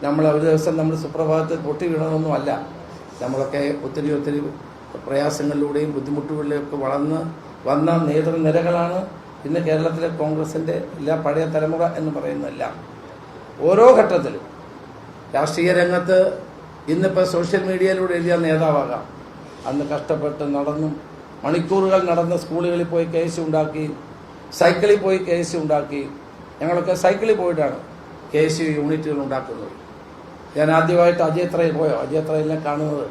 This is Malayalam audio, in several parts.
നമ്മൾ ഒരു ദിവസം നമ്മൾ സുപ്രഭാതത്തിൽ പൊട്ടി വീണതൊന്നുമല്ല. നമ്മളൊക്കെ ഒത്തിരി പ്രയാസങ്ങളിലൂടെയും ബുദ്ധിമുട്ടുകളിലൊക്കെ വന്ന നേതൃനിരകളാണ് ഇന്ന് കേരളത്തിലെ കോൺഗ്രസിൻ്റെ എല്ലാ പഴയ തലമുറ എന്ന് പറയുന്നതല്ല. ഓരോ ഘട്ടത്തിലും രാഷ്ട്രീയ രംഗത്ത് ഇന്നിപ്പോൾ സോഷ്യൽ മീഡിയയിലൂടെ എഴുതിയ നേതാവാകാം. അന്ന് കഷ്ടപ്പെട്ട് നടന്നും മണിക്കൂറുകൾ നടന്ന സ്കൂളുകളിൽ പോയി കേസ് ഉണ്ടാക്കി, സൈക്കിളിൽ പോയി കേസ് ഉണ്ടാക്കി. ഞങ്ങളൊക്കെ സൈക്കിളിൽ പോയിട്ടാണ് KSU യൂണിറ്റുകൾ ഉണ്ടാക്കുന്നത്. ഞാൻ ആദ്യമായിട്ട് അജയത്രയിൽ പോയോ, അജയത്രയിലെ കാണുന്നത്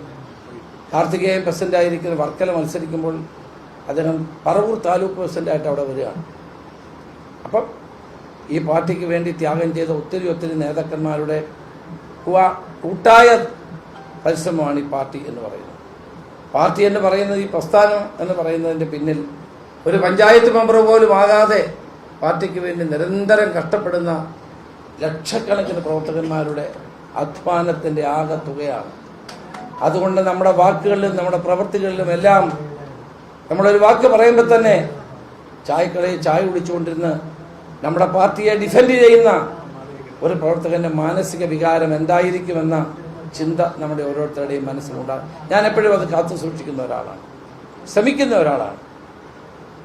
കാർത്തികേയൻ പ്രസിഡൻ്റായിരിക്കുന്ന വർക്കല മത്സരിക്കുമ്പോൾ അദ്ദേഹം പറവൂർ താലൂക്ക് പ്രസിഡൻ്റായിട്ട് അവിടെ വരികയാണ്. അപ്പം ഈ പാർട്ടിക്ക് വേണ്ടി ത്യാഗം ചെയ്ത ഒത്തിരി നേതാക്കന്മാരുടെ കൂട്ടായ പരിശ്രമമാണ് ഈ പാർട്ടി എന്ന് പറയുന്നത്. പാർട്ടി എന്ന് പറയുന്നത്, ഈ പ്രസ്ഥാനം എന്ന് പറയുന്നതിൻ്റെ പിന്നിൽ ഒരു പഞ്ചായത്ത് മെമ്പർ പോലും ആകാതെ പാർട്ടിക്ക് വേണ്ടി നിരന്തരം കഷ്ടപ്പെടുന്ന ലക്ഷക്കണക്കിന് പ്രവർത്തകന്മാരുടെ അധ്വാനത്തിൻ്റെ ആകെ തുകയാണ്. അതുകൊണ്ട് നമ്മുടെ വാക്കുകളിലും നമ്മുടെ പ്രവൃത്തികളിലും എല്ലാം നമ്മളൊരു വാക്ക് പറയുമ്പോൾ തന്നെ ചായക്കടയിൽ ചായ കുടിച്ചുകൊണ്ടിരുന്ന് നമ്മുടെ പാർട്ടിയെ ഡിഫെൻഡ് ചെയ്യുന്ന ഒരു പ്രവർത്തകൻ്റെ മാനസിക വികാരം എന്തായിരിക്കുമെന്ന ചിന്ത നമ്മുടെ ഓരോരുത്തരുടെയും മനസ്സിലുണ്ടാകും. ഞാൻ എപ്പോഴും അത് കാത്തു സൂക്ഷിക്കുന്ന ഒരാളാണ്, ശ്രമിക്കുന്ന ഒരാളാണ്.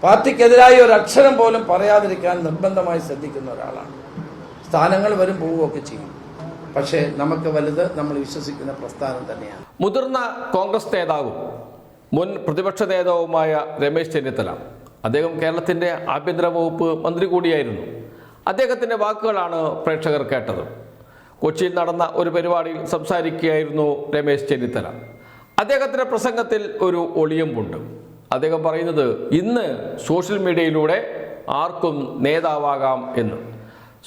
പാർട്ടിക്കെതിരായി ഒരു അക്ഷരം പോലും പറയാതിരിക്കാൻ നിർബന്ധമായി ശ്രദ്ധിക്കുന്ന ഒരാളാണ്. സ്ഥാനങ്ങൾ വരും പോവുകയൊക്കെ ചെയ്യും, പക്ഷേ നമുക്ക് വലുത് നമ്മൾ വിശ്വസിക്കുന്ന പ്രസ്ഥാനം തന്നെയാണ്. മുതിർന്ന കോൺഗ്രസ് നേതാവും മുൻ പ്രതിപക്ഷ നേതാവുമായ രമേശ് ചെന്നിത്തല, അദ്ദേഹം കേരളത്തിൻ്റെ ആഭ്യന്തര വകുപ്പ് മന്ത്രി കൂടിയായിരുന്നു. അദ്ദേഹത്തിൻ്റെ വാക്കുകളാണ് പ്രേക്ഷകർ കേട്ടത്. കൊച്ചിയിൽ നടന്ന ഒരു പരിപാടിയിൽ സംസാരിക്കുകയായിരുന്നു രമേശ് ചെന്നിത്തല. അദ്ദേഹത്തിൻ്റെ പ്രസംഗത്തിൽ ഒരു ഒളിയമ്പുണ്ട്. അദ്ദേഹം പറയുന്നത് ഇന്ന് സോഷ്യൽ മീഡിയയിലൂടെ ആർക്കും നേതാവാകാം എന്ന്.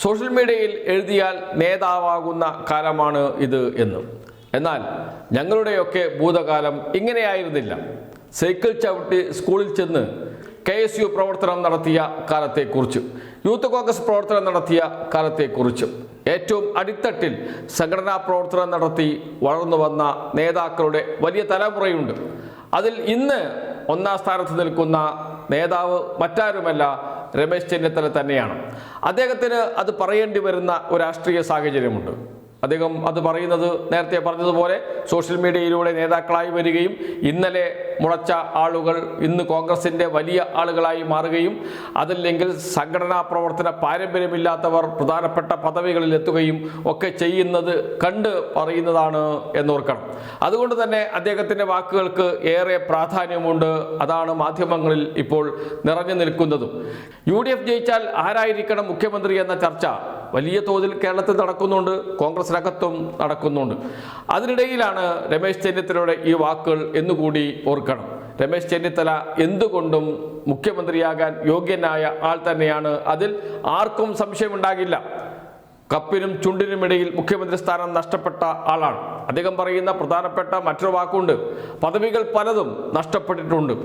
സോഷ്യൽ മീഡിയയിൽ എഴുതിയാൽ നേതാവാകുന്ന കാലമാണ് ഇത് എന്ന്. എന്നാൽ ഞങ്ങളുടെയൊക്കെ ഭൂതകാലം ഇങ്ങനെയായിരുന്നില്ല. സൈക്കിൾ ചവിട്ടി സ്കൂളിൽ ചെന്ന് KSU പ്രവർത്തനം നടത്തിയ കാലത്തെക്കുറിച്ച്, യൂത്ത് കോൺഗ്രസ് പ്രവർത്തനം നടത്തിയ കാലത്തെക്കുറിച്ച്, ഏറ്റവും അടിത്തട്ടിൽ സംഘടനാ പ്രവർത്തനം നടത്തി വളർന്നു വന്ന നേതാക്കളുടെ വലിയ തലമുറയുണ്ട്. അതിൽ ഇന്ന് ഒന്നാം സ്ഥാനത്ത് നിൽക്കുന്ന നേതാവ് മറ്റാരുമല്ല, രമേശ് ചെന്നിത്തല തന്നെയാണ്. അദ്ദേഹത്തിന് അത് പറയേണ്ടി വരുന്ന ഒരു രാഷ്ട്രീയ സാഹചര്യമുണ്ട്. അദ്ദേഹം അത് പറയുന്നത് നേരത്തെ പറഞ്ഞതുപോലെ സോഷ്യൽ മീഡിയയിലൂടെ നേതാക്കളായി വരികയും ഇന്നലെ മുളച്ച ആളുകൾ ഇന്ന് കോൺഗ്രസിൻ്റെ വലിയ ആളുകളായി മാറുകയും അതല്ലെങ്കിൽ സംഘടനാ പ്രവർത്തന പാരമ്പര്യമില്ലാത്തവർ പ്രധാനപ്പെട്ട പദവികളിൽ എത്തുകയും ഒക്കെ ചെയ്യുന്നത് കണ്ട് പറയുന്നതാണ് എന്നോർക്കണം. അതുകൊണ്ട് തന്നെ അദ്ദേഹത്തിൻ്റെ വാക്കുകൾക്ക് ഏറെ പ്രാധാന്യമുണ്ട്. അതാണ് മാധ്യമങ്ങളിൽ ഇപ്പോൾ നിറഞ്ഞു നിൽക്കുന്നതും. UDF ജയിച്ചാൽ ആരായിരിക്കണം മുഖ്യമന്ത്രി എന്ന ചർച്ച വലിയ തോതിൽ കേരളത്തിൽ നടക്കുന്നുണ്ട്, കോൺഗ്രസിനകത്തും നടക്കുന്നുണ്ട്. അതിനിടയിലാണ് രമേശ് ചെന്നിത്തലയുടെ ഈ വാക്കുകൾ എന്നുകൂടി ഓർക്കണം. രമേശ് ചെന്നിത്തല എന്തുകൊണ്ടും മുഖ്യമന്ത്രിയാകാൻ യോഗ്യനായ ആൾ തന്നെയാണ്. അതിൽ ആർക്കും സംശയമുണ്ടാകില്ല. കപ്പിനും ചുണ്ടിനുമിടയിൽ മുഖ്യമന്ത്രി സ്ഥാനം നഷ്ടപ്പെട്ട ആളാണ്. അദ്ദേഹം പറയുന്ന പ്രധാനപ്പെട്ട മറ്റൊരു വാക്കുണ്ട്, പദവികൾ പലതും നഷ്ടപ്പെട്ടിട്ടുണ്ട്,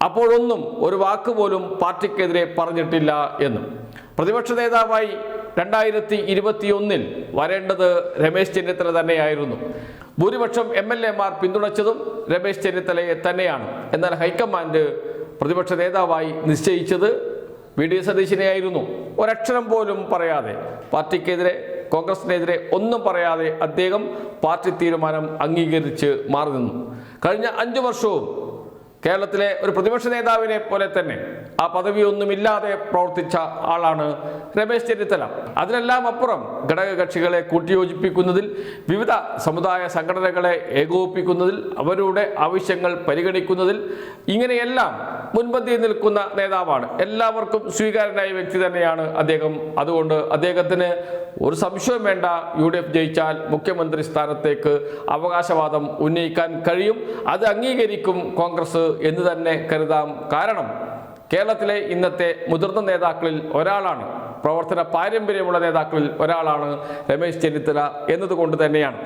അപ്പോഴൊന്നും ഒരു വാക്ക് പോലും പാർട്ടിക്കെതിരെ പറഞ്ഞിട്ടില്ല എന്ന്. പ്രതിപക്ഷ നേതാവായി 2021 വരേണ്ടത് രമേശ് ചെന്നിത്തല തന്നെയായിരുന്നു. ഭൂരിപക്ഷം MLA മാർ പിന്തുണച്ചതും രമേശ് ചെന്നിത്തലയെ തന്നെയാണ്. എന്നാൽ ഹൈക്കമാൻഡ് പ്രതിപക്ഷ നേതാവായി നിശ്ചയിച്ചത് VD സതീശനെയായിരുന്നു. ഒരക്ഷരം പോലും പറയാതെ, പാർട്ടിക്കെതിരെ കോൺഗ്രസിനെതിരെ ഒന്നും പറയാതെ അദ്ദേഹം പാർട്ടി തീരുമാനം അംഗീകരിച്ച് മാറി നിന്നു. കഴിഞ്ഞ 5 വർഷവും കേരളത്തിലെ ഒരു പ്രതിപക്ഷ നേതാവിനെ പോലെ തന്നെ ആ പദവിയൊന്നുമില്ലാതെ പ്രവർത്തിച്ച ആളാണ് രമേശ് ചെന്നിത്തല. അതിനെല്ലാം അപ്പുറം ഘടകകക്ഷികളെ കൂട്ടിയോജിപ്പിക്കുന്നതിൽ, വിവിധ സമുദായ സംഘടനകളെ ഏകോപിപ്പിക്കുന്നതിൽ, അവരുടെ ആവശ്യങ്ങൾ പരിഗണിക്കുന്നതിൽ, ഇങ്ങനെയെല്ലാം മുൻപന്തിയിൽ നിൽക്കുന്ന നേതാവാണ്. എല്ലാവർക്കും സ്വീകാര്യനായ വ്യക്തി തന്നെയാണ് അദ്ദേഹം. അതുകൊണ്ട് അദ്ദേഹത്തിന് ഒരു സംശയവും വേണ്ട, UDF ജയിച്ചാൽ മുഖ്യമന്ത്രി സ്ഥാനത്തേക്ക് അവകാശവാദം ഉന്നയിക്കാൻ കഴിയും. അത് അംഗീകരിക്കും കോൺഗ്രസ് എന്ന് തന്നെ കരുതാം. കാരണം കേരളത്തിലെ ഇന്നത്തെ മുതിർന്ന നേതാക്കളിൽ ഒരാളാണ്, പ്രവർത്തന പാരമ്പര്യമുള്ള നേതാക്കളിൽ ഒരാളാണ് രമേശ് ചെന്നിത്തല എന്നതുകൊണ്ട് തന്നെയാണ്.